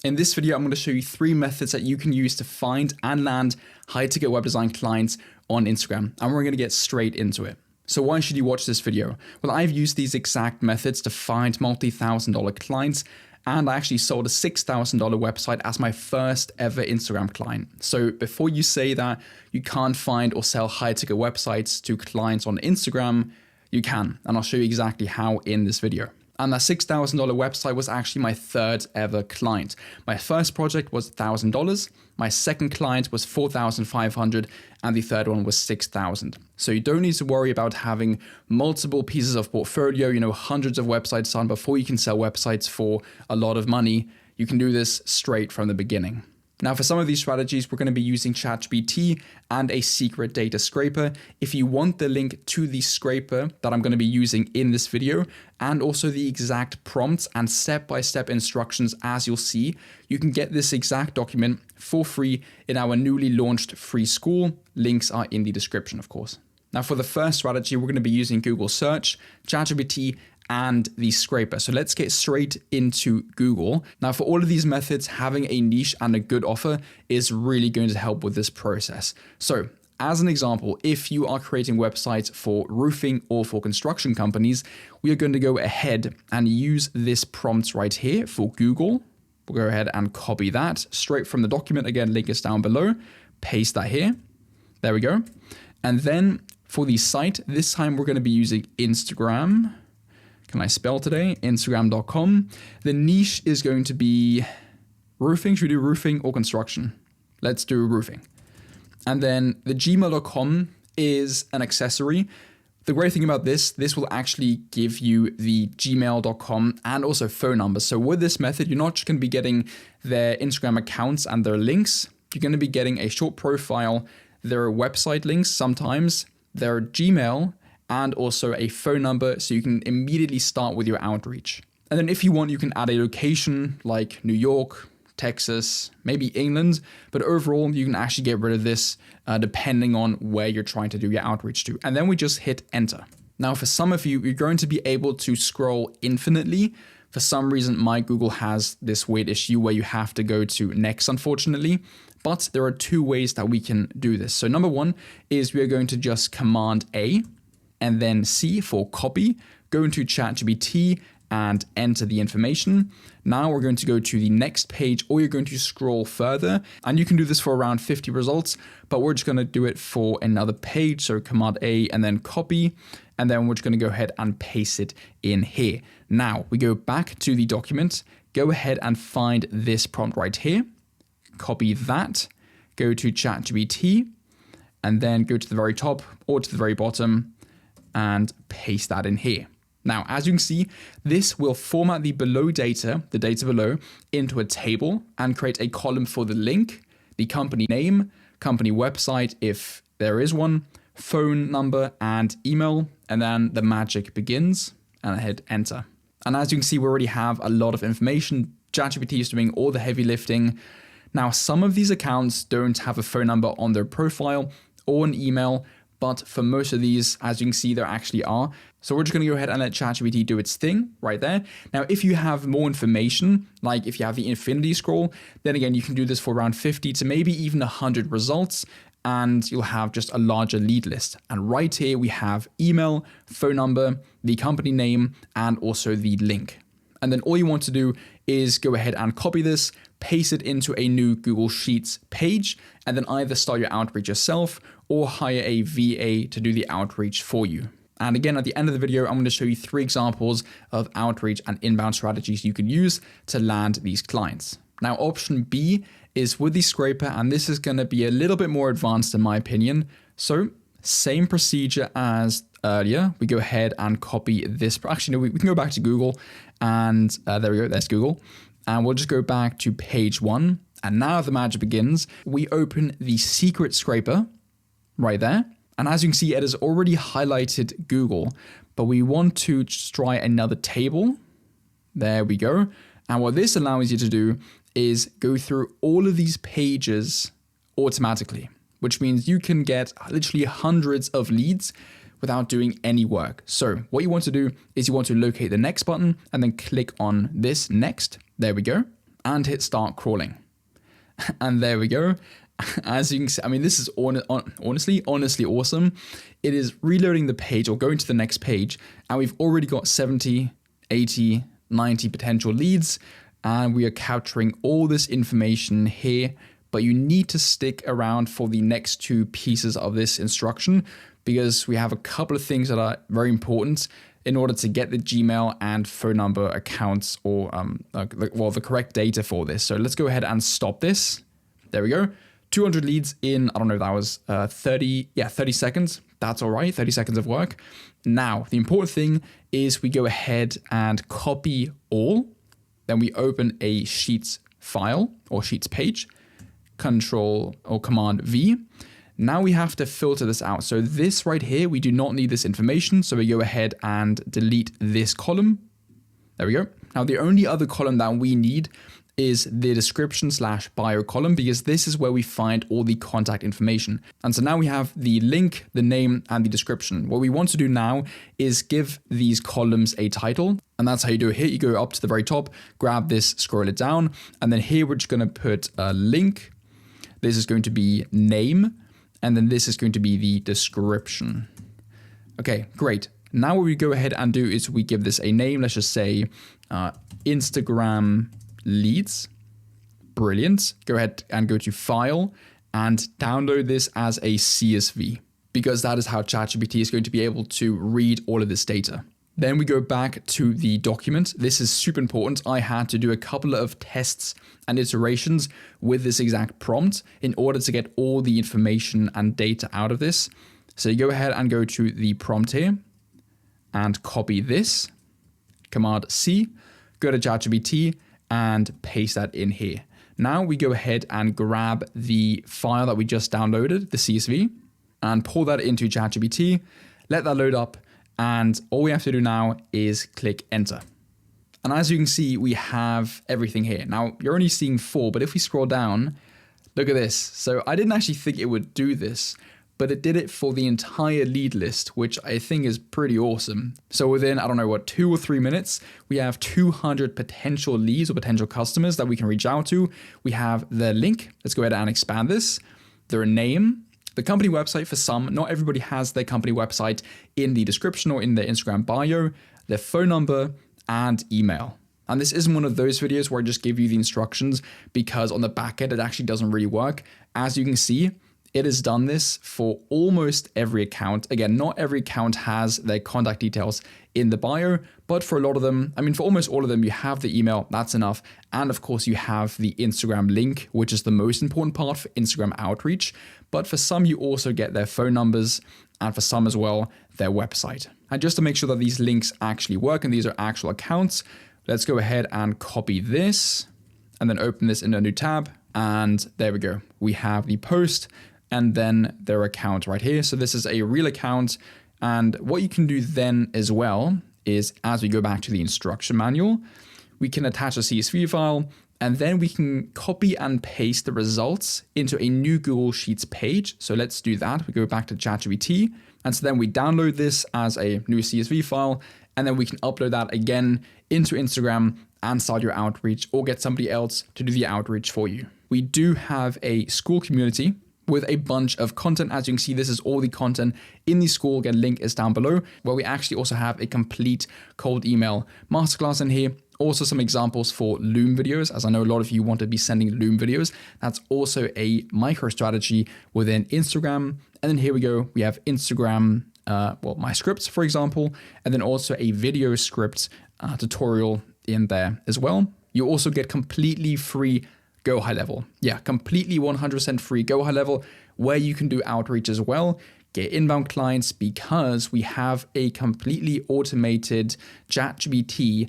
In this video, I'm going to show you 3 methods that you can use to find and land high-ticket web design clients on Instagram, and we're going to get straight into it. So why should you watch this video? Well, I've used these exact methods to find multi-$1,000 clients, and I actually sold a $6,000 website as my first ever Instagram client. So before you say that you can't find or sell high-ticket websites to clients on Instagram, you can, and I'll show you exactly how in this video. And that $6,000 website was actually my 3rd ever client. My first project was $1,000, my second client was $4,500, and the third one was $6,000. So you don't need to worry about having multiple pieces of portfolio, hundreds of websites done before you can sell websites for a lot of money. You can do this straight from the beginning. Now, for some of these strategies, we're going to be using ChatGPT and a secret data scraper. If you want the link to the scraper that I'm going to be using in this video, and also the exact prompts and step-by-step instructions as you'll see, you can get this exact document for free in our newly launched free school. Links are in the description, of course. Now, for the first strategy, we're going to be using Google Search, ChatGPT, and the scraper. So let's get straight into Google. Now, for all of these methods, having a niche and a good offer is really going to help with this process. So as an example, if you are creating websites for roofing or for construction companies, we are going to go ahead and use this prompt right here for Google. We'll go ahead and copy that straight from the document. Again, link is down below. Paste that here. There we go. And then for the site, this time we're going to be using Instagram. Can I spell today? Instagram.com. The niche is going to be roofing. Should we do roofing or construction? Let's do roofing. And then the gmail.com is an accessory. The great thing about this will actually give you the gmail.com and also phone numbers. So with this method, you're not just going to be getting their Instagram accounts and their links. You're going to be getting a short profile, their website links sometimes, their Gmail, and also a phone number so you can immediately start with your outreach. And then if you want, you can add a location like New York, Texas, maybe England, but overall you can actually get rid of this depending on where you're trying to do your outreach to. And then we just hit enter. Now for some of you, you're going to be able to scroll infinitely. For some reason, my Google has this weird issue where you have to go to next, unfortunately. But there are 2 ways that we can do this. So number 1 is we are going to just Command A, and then C for copy, go into ChatGPT and enter the information. Now we're going to go to the next page, or you're going to scroll further, and you can do this for around 50 results, but we're just going to do it for another page. So Command A and then copy, and then we're just going to go ahead and paste it in here. Now we go back to the document, go ahead and find this prompt right here, copy that, go to ChatGPT, and then go to the very top or to the very bottom, and paste that in here. Now, as you can see, this will format the data below, into a table and create a column for the link, the company name, company website, if there is one, phone number and email, and then the magic begins, and I hit enter. And as you can see, we already have a lot of information. ChatGPT is doing all the heavy lifting. Now, some of these accounts don't have a phone number on their profile or an email, but for most of these, as you can see, there actually are. So we're just going to go ahead and let ChatGPT do its thing right there. Now, if you have more information, like if you have the infinity scroll, then again, you can do this for around 50 to maybe even 100 results, and you'll have just a larger lead list. And right here, we have email, phone number, the company name, and also the link. And then all you want to do is go ahead and copy this, paste it into a new Google Sheets page, and then either start your outreach yourself or hire a VA to do the outreach for you. And again, at the end of the video, I'm going to show you 3 examples of outreach and inbound strategies you can use to land these clients. Now, option B is with the scraper, and this is going to be a little bit more advanced in my opinion. So same procedure as earlier. We go ahead and copy this. Actually, no, we can go back to Google, and there we go. There's Google. And we'll just go back to page 1. And now the magic begins. We open the secret scraper right there. And as you can see, it has already highlighted Google, but we want to just try another table. There we go. And what this allows you to do is go through all of these pages automatically, which means you can get literally hundreds of leads without doing any work. So what you want to do is you want to locate the next button and then click on this next. There we go. and hit start crawling. And there we go. As you can see, I mean, this is honestly awesome. It is reloading the page or going to the next page, and we've already got 70, 80, 90 potential leads, and we are capturing all this information here. But you need to stick around for the next two pieces of this instruction, because we have a couple of things that are very important in order to get the Gmail and phone number accounts or the correct data for this. So let's go ahead and stop this. There we go. 200 leads in, I don't know if that was 30 seconds. That's all right, 30 seconds of work. Now, the important thing is we go ahead and copy all. Then we open a Sheets file or Sheets page. Control or Command V. Now we have to filter this out. So this right here, we do not need this information. So we go ahead and delete this column. There we go. Now the only other column that we need is the description/bio column, because this is where we find all the contact information. And so now we have the link, the name, and the description. What we want to do now is give these columns a title. And that's how you do it here. You go up to the very top, grab this, scroll it down. And then here we're just going to put a link. This is going to be name, and then this is going to be the description. Okay, great. Now what we go ahead and do is we give this a name. Let's just say Instagram leads. Brilliant. Go ahead and go to File and download this as a CSV, because that is how ChatGPT is going to be able to read all of this data. Then we go back to the document. This is super important. I had to do a couple of tests and iterations with this exact prompt in order to get all the information and data out of this. So you go ahead and go to the prompt here and copy this, Command C, go to ChatGPT and paste that in here. Now we go ahead and grab the file that we just downloaded, the CSV, and pull that into ChatGPT, let that load up. And all we have to do now is click enter. And as you can see, we have everything here. Now you're only seeing 4, but if we scroll down, look at this. So I didn't actually think it would do this, but it did it for the entire lead list, which I think is pretty awesome. So within, 2 or 3 minutes, we have 200 potential leads or potential customers that we can reach out to. We have their link. Let's go ahead and expand this. Their name, the company website for some. Not everybody has their company website in the description or in their Instagram bio, their phone number and email. And this isn't one of those videos where I just give you the instructions, because on the back end, it actually doesn't really work. As you can see, it has done this for almost every account. Again, not every account has their contact details in the bio, but for a lot of them, for almost all of them, you have the email, that's enough. And of course you have the Instagram link, which is the most important part for Instagram outreach. But for some, you also get their phone numbers, and for some as well, their website. And just to make sure that these links actually work and these are actual accounts, let's go ahead and copy this and then open this in a new tab. And there we go. We have the post and then their account right here. So this is a real account. And what you can do then as well is, as we go back to the instruction manual, we can attach a CSV file, and then we can copy and paste the results into a new Google Sheets page. So let's do that. We go back to ChatGPT. And so then we download this as a new CSV file, and then we can upload that again into Instagram and start your outreach, or get somebody else to do the outreach for you. We do have a school community with a bunch of content. As you can see, this is all the content in the school. Again, link is down below, where we actually also have a complete cold email masterclass in here. Also some examples for Loom videos, as I know a lot of you want to be sending Loom videos. That's also a micro strategy within Instagram. And then here we go. We have Instagram, my scripts, for example, and then also a video script tutorial in there as well. You also get completely free Go High Level. Yeah, completely 100% free Go High Level, where you can do outreach as well, get inbound clients, because we have a completely automated ChatGPT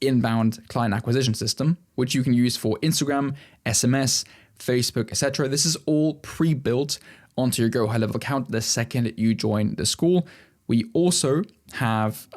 inbound client acquisition system, which you can use for Instagram, SMS, Facebook, etc. This is all pre-built onto your Go High Level account the second you join the school. We also have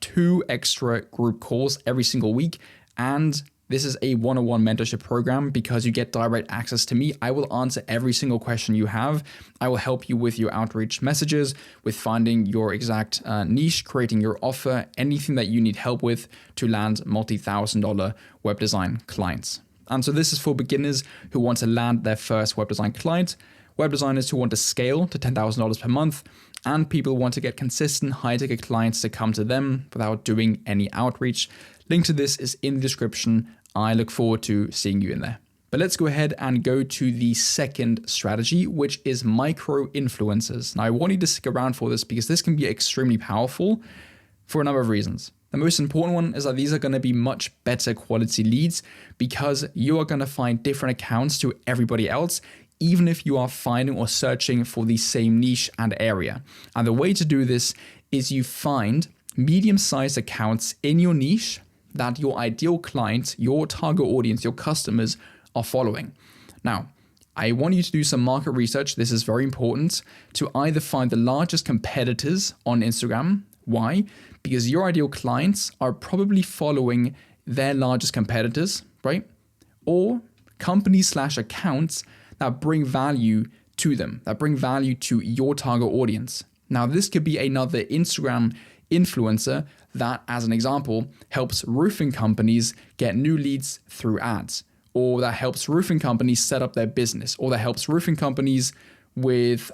2 extra group calls every single week, and this is a one-on-one mentorship program because you get direct access to me. I will answer every single question you have. I will help you with your outreach messages, with finding your exact niche, creating your offer, anything that you need help with to land multi-$1,000 web design clients. And so this is for beginners who want to land their first web design client, web designers who want to scale to $10,000 per month, and people who want to get consistent high-ticket clients to come to them without doing any outreach. Link to this is in the description. I look forward to seeing you in there. But let's go ahead and go to the second strategy, which is micro influencers. Now, I want you to stick around for this because this can be extremely powerful for a number of reasons. The most important one is that these are going to be much better quality leads because you are going to find different accounts to everybody else, even if you are finding or searching for the same niche and area. And the way to do this is you find medium-sized accounts in your niche that your ideal client, your target audience, your customers are following. Now, I want you to do some market research. This is very important to either find the largest competitors on Instagram. Why? Because your ideal clients are probably following their largest competitors, right? Or companies/accounts that bring value to them, that bring value to your target audience. Now, this could be another Instagram influencer that, as an example, helps roofing companies get new leads through ads, or that helps roofing companies set up their business, or that helps roofing companies with,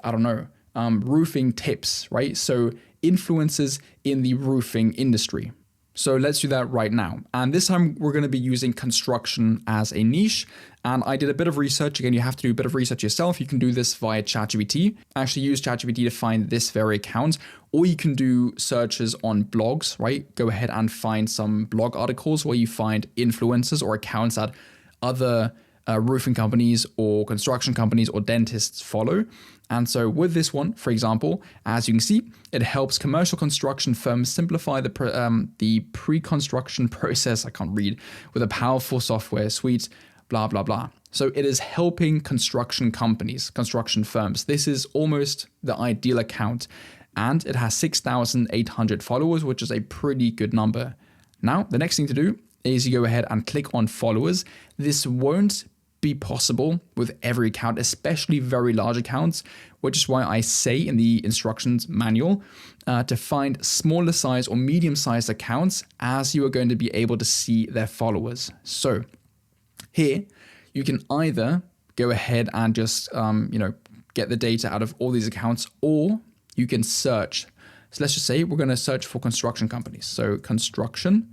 roofing tips, right? So influencers in the roofing industry. So let's do that right now. And this time we're going to be using construction as a niche. And I did a bit of research. Again, you have to do a bit of research yourself. You can do this via ChatGPT. Actually use ChatGPT to find this very account, or you can do searches on blogs, right? Go ahead and find some blog articles where you find influencers or accounts that other roofing companies or construction companies or dentists follow. And so with this one, for example, as you can see, it helps commercial construction firms simplify the pre-construction process, I can't read, with a powerful software suite, blah, blah, blah. So it is helping construction companies, construction firms. This is almost the ideal account. And it has 6,800 followers, which is a pretty good number. Now, the next thing to do is you go ahead and click on followers. This won't be possible with every account, especially very large accounts, which is why I say in the instructions manual to find smaller size or medium sized accounts, as you are going to be able to see their followers. So here you can either go ahead and just get the data out of all these accounts, or you can search. So let's just say we're going to search for construction companies. So construction.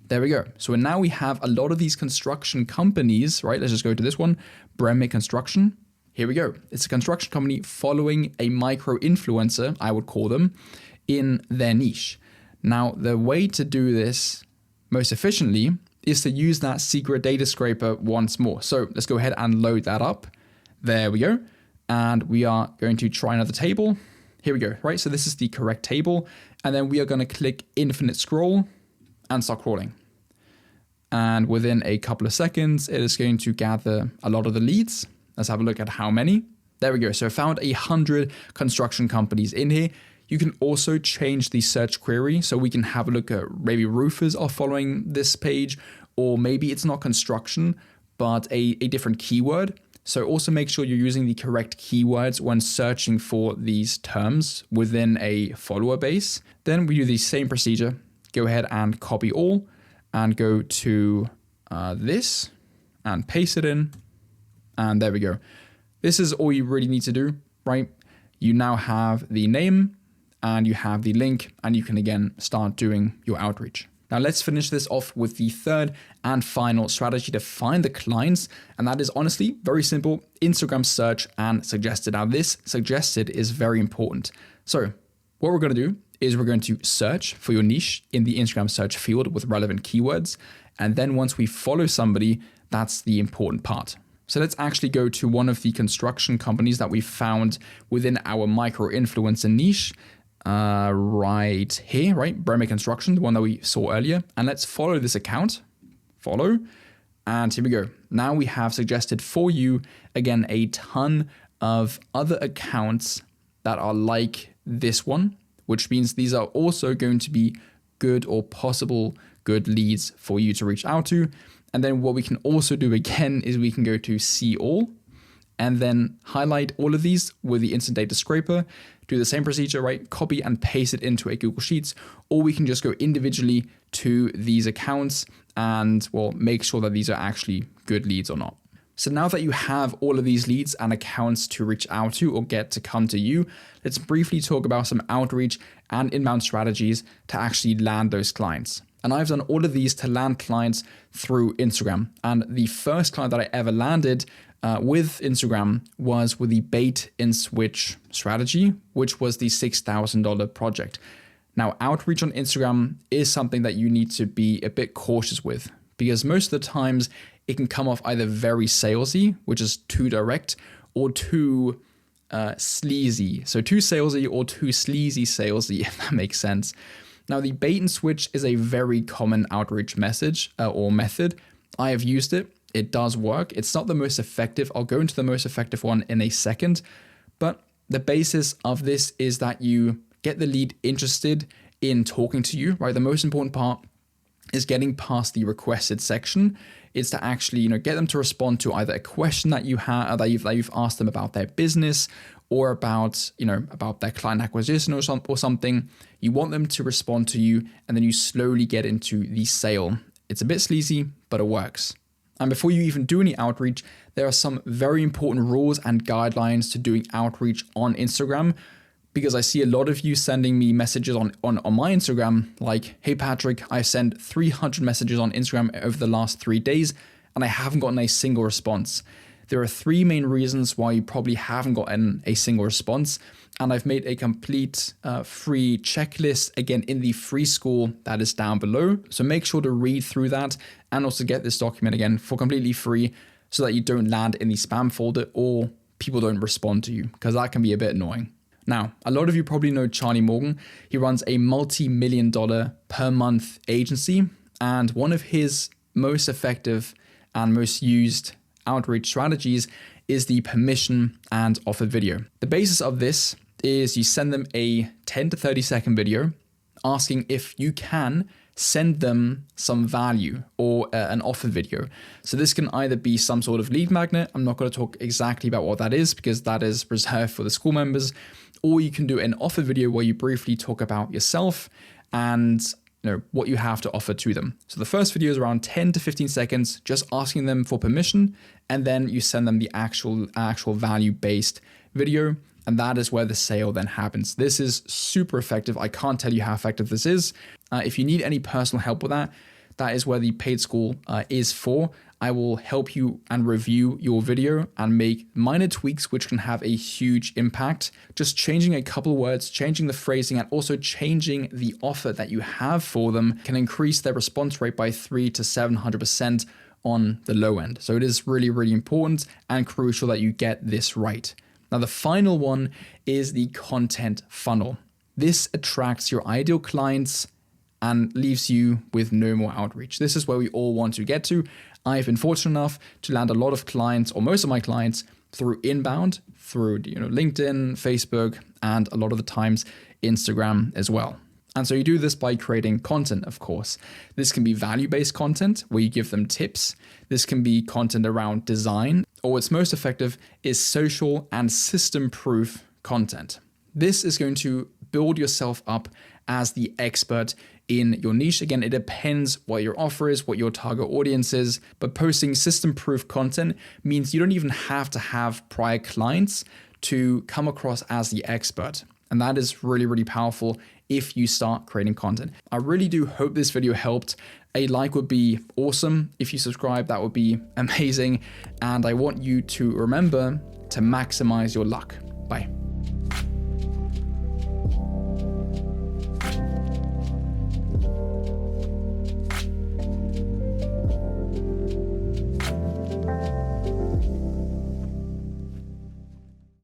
There we go. So now we have a lot of these construction companies, right? Let's just go to this one, Bremik Construction. Here we go. It's a construction company following a micro influencer, I would call them, in their niche. Now, the way to do this most efficiently is to use that secret data scraper once more. So let's go ahead and load that up. There we go. And we are going to try another table. Here we go, right? So this is the correct table. And then we are going to click infinite scroll and start crawling. And within a couple of seconds, it is going to gather a lot of the leads. Let's have a look at how many. There we go. So I found 100 construction companies in here. You can also change the search query. So we can have a look at maybe roofers are following this page, or maybe it's not construction, but a different keyword. So also make sure you're using the correct keywords when searching for these terms within a follower base. Then we do the same procedure. Go ahead and copy all and go to this and paste it in. And there we go. This is all you really need to do, right? You now have the name and you have the link, and you can again start doing your outreach. Now let's finish this off with the third and final strategy to find the clients. And that is honestly very simple: Instagram search and suggested. Now this suggested is very important. So what we're going to do is we're going to search for your niche in the Instagram search field with relevant keywords. And then once we follow somebody, that's the important part. So let's actually go to one of the construction companies that we found within our micro influencer niche right here, right? Bremik Construction, the one that we saw earlier. And let's follow this account. Follow. And here we go. Now we have suggested for you, again, a ton of other accounts that are like this one, which means these are also going to be good or possible good leads for you to reach out to. And then what we can also do again is we can go to see all, and then highlight all of these with the instant data scraper, do the same procedure, right? Copy and paste it into a Google Sheets, or we can just go individually to these accounts and, well, make sure that these are actually good leads or not. So now that you have all of these leads and accounts to reach out to or get to come to you, let's briefly talk about some outreach and inbound strategies to actually land those clients. And I've done all of these to land clients through Instagram. And the first client that I ever landed with Instagram was with the bait and switch strategy, which was the $6,000 project. Now, outreach on Instagram is something that you need to be a bit cautious with, because most of the times it can come off either very salesy, which is too direct, or too sleazy. So too salesy or too sleazy salesy, if that makes sense. Now, the bait and switch is a very common outreach message or method. I have used it. It does work. It's not the most effective. I'll go into the most effective one in a second. But the basis of this is that you get the lead interested in talking to you, right? The most important part is getting past the requested section. It's to actually, get them to respond to either a question that you have that you've asked them about their business, or about their client acquisition or something. You want them to respond to you, and then you slowly get into the sale. It's a bit sleazy, but it works. And before you even do any outreach, there are some very important rules and guidelines to doing outreach on Instagram, because I see a lot of you sending me messages on my Instagram like, hey Patrick, I sent 300 messages on Instagram over the last 3 days and I haven't gotten a single response. There are 3 main reasons why you probably haven't gotten a single response. And I've made a complete free checklist, again, in the free school that is down below. So make sure to read through that and also get this document again for completely free, so that you don't land in the spam folder or people don't respond to you, because that can be a bit annoying. Now, a lot of you probably know Charlie Morgan. He runs a multi-million-dollar per month agency, and one of his most effective and most used outreach strategies is the permission and offer video. The basis of this is you send them a 10 to 30 second video asking if you can send them some value or an offer video. So this can either be some sort of lead magnet. I'm not going to talk exactly about what that is, because that is reserved for the school members. Or you can do an offer video where you briefly talk about yourself and what you have to offer to them. So the first video is around 10 to 15 seconds, just asking them for permission, and then you send them the actual value-based video, and that is where the sale then happens. This is super effective. I can't tell you how effective this is. If you need any personal help with that, that is where the paid school is for. I will help you and review your video and make minor tweaks which can have a huge impact. Just changing a couple words, changing the phrasing, and also changing the offer that you have for them can increase their response rate by 300 to 700% on the low end. So it is really, really important and crucial that you get this right. Now, the final one is the content funnel. This attracts your ideal clients and leaves you with no more outreach. This is where we all want to get to. I've been fortunate enough to land a lot of clients, or most of my clients, through inbound, through LinkedIn, Facebook, and a lot of the times Instagram as well. And so you do this by creating content, of course. This can be value-based content where you give them tips. This can be content around design, or what's most effective is social and system-proof content. This is going to build yourself up as the expert in your niche. Again, it depends what your offer is, what your target audience is, but posting system-proof content means you don't even have to have prior clients to come across as the expert. And that is really, really powerful if you start creating content. I really do hope this video helped. A like would be awesome. If you subscribe, that would be amazing. And I want you to remember to maximize your luck. Bye.